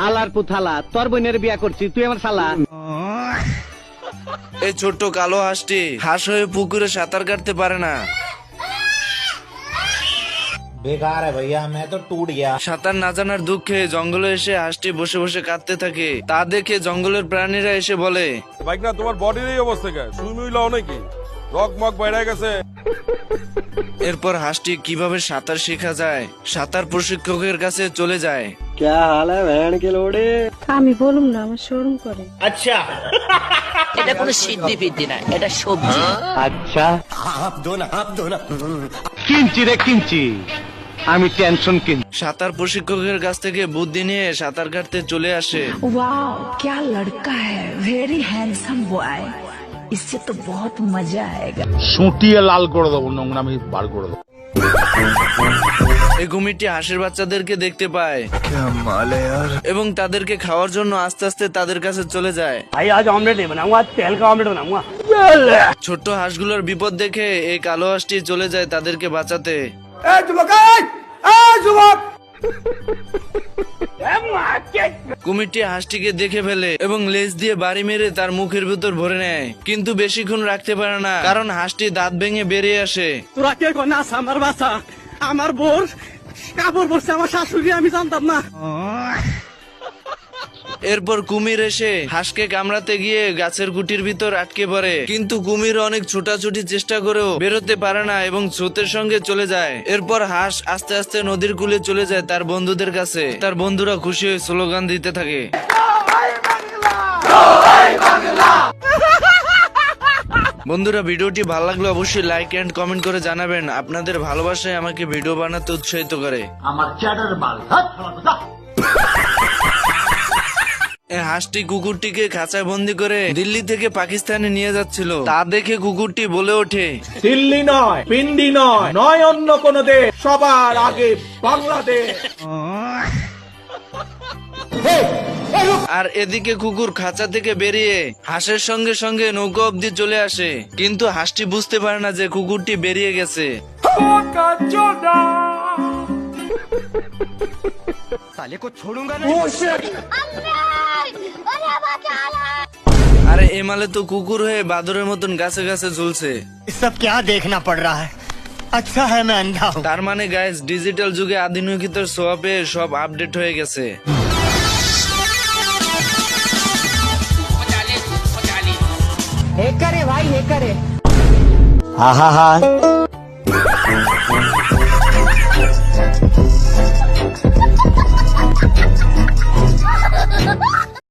হালার পুথালা, তোর বোনের বিয়া করছি, তুই আমার শালা। এই ছোট্ট কালো হাঁসটি হাঁস হয়ে পুকুরে সাঁতার কাটতে পারে না। बेकार है भैया, मैं तो टूट गया। সাঁতার না জানার দুঃখে জঙ্গলে এসে হাঁসটি বসে বসে কাঁদতে থাকে। তা দেখে জঙ্গলের প্রাণীরা এসে বলে, বাইক না তোমার বডির এই অবস্থা কে? সুইমিং লাও নাকি? রক মক বাইরে গেছে। এরপর হাঁসটি কিভাবে সাঁতার শেখা যায় সাঁতার প্রশিক্ষকের কাছে চলে যায়। আমি বলুম না, আমার শরম করে। এটা কোনো সিদ্ধি ফিদ্ধি না, এটা সবজি। আচ্ছা কিনছি রে কিনছি, আমি টেনশন কিনছি। সাঁতার প্রশিক্ষকের কাছ থেকে বুদ্ধি নিয়ে সাঁতার কাটতে চলে আসে। वाओ क्या लड़का है, वेरी हैंडसम बॉय, इससे तो बहुत मजा आएगा। সুটিয়ে লাল করে দেবো, নোংরামি বার করে দেবো। এই কুমিরটি হাঁসের বাচ্চাদেরকে দেখতে পায় এবং তাদেরকে খাওয়ার জন্য আস্তে আস্তে তাদের কাছে চলে যায়। ছোট্ট হাঁসগুলোর বিপদ দেখে এই কালো হাঁসটি চলে যায় তাদেরকে বাঁচাতে। কুমিরটি হাঁসটিকে দেখে ফেলে এবং লেজ দিয়ে বাড়ি মেরে তার মুখের ভিতর ভরে নেয়, কিন্তু বেশিক্ষণ রাখতে পারে না কারণ হাঁসটি দাঁত ভেঙে বেরিয়ে আসে। তোরা কে নাস আমার বাসা, আমার বোর কাপড় পরছে আমার শাশুড়ি, আমি জানতাম না। এরপর কুমির এসে হাঁসকে কামড়াতে গিয়ে গাছের গুটির ভিতর আটকে পড়ে, কিন্তু কুমির অনেক ছোটাছুটি চেষ্টা করেও বেরোতে পারে না এবং স্রোতের সঙ্গে চলে যায়। এরপর হাঁস আস্তে আস্তে নদীর কূলে চলে যায় তার বন্ধুদের কাছে। তার বন্ধুরা খুশি হয়ে স্লোগান দিতে থাকে। বন্ধুরা, ভিডিওটি ভালো লাগলে অবশ্যই লাইক এন্ড কমেন্ট করে জানাবেন। আপনাদের ভালোবাসায় আমাকে ভিডিও বানাতে উৎসাহিত করে। হাঁসটি কুকুরটিকে খাঁচায় বন্দি করে দিল্লি থেকে পাকিস্তানে নিয়ে যাচ্ছিল। তা দেখে কুকুরটি বলে ওঠে, दिल्ली নয়, পিন্ডি নয়, নয় অন্য কোন দেশ, সবার আগে বাংলাদেশ। আর এদিকে কুকুর খাঁচা থেকে বেরিয়ে হাঁসের সঙ্গে সঙ্গে নৌকা অব্দি চলে আসে, কিন্তু হাঁসটি বুঝতে পারে না যে কুকুরটি বেরিয়ে গেছে। আরে এমালে তো কুকুর হয়ে বাদরের মতন গাছে গাছে ঝুলছে। सब क्या देखना पड़ रहा है? अच्छा है मैं अंधा हूँ। তার মানে গাইস, ডিজিটাল যুগে আধুনিকতার ছোঁয়া পেয়ে সব আপডেট হয়ে গেছে। হেকারে ভাই হেকারে। हा हा हा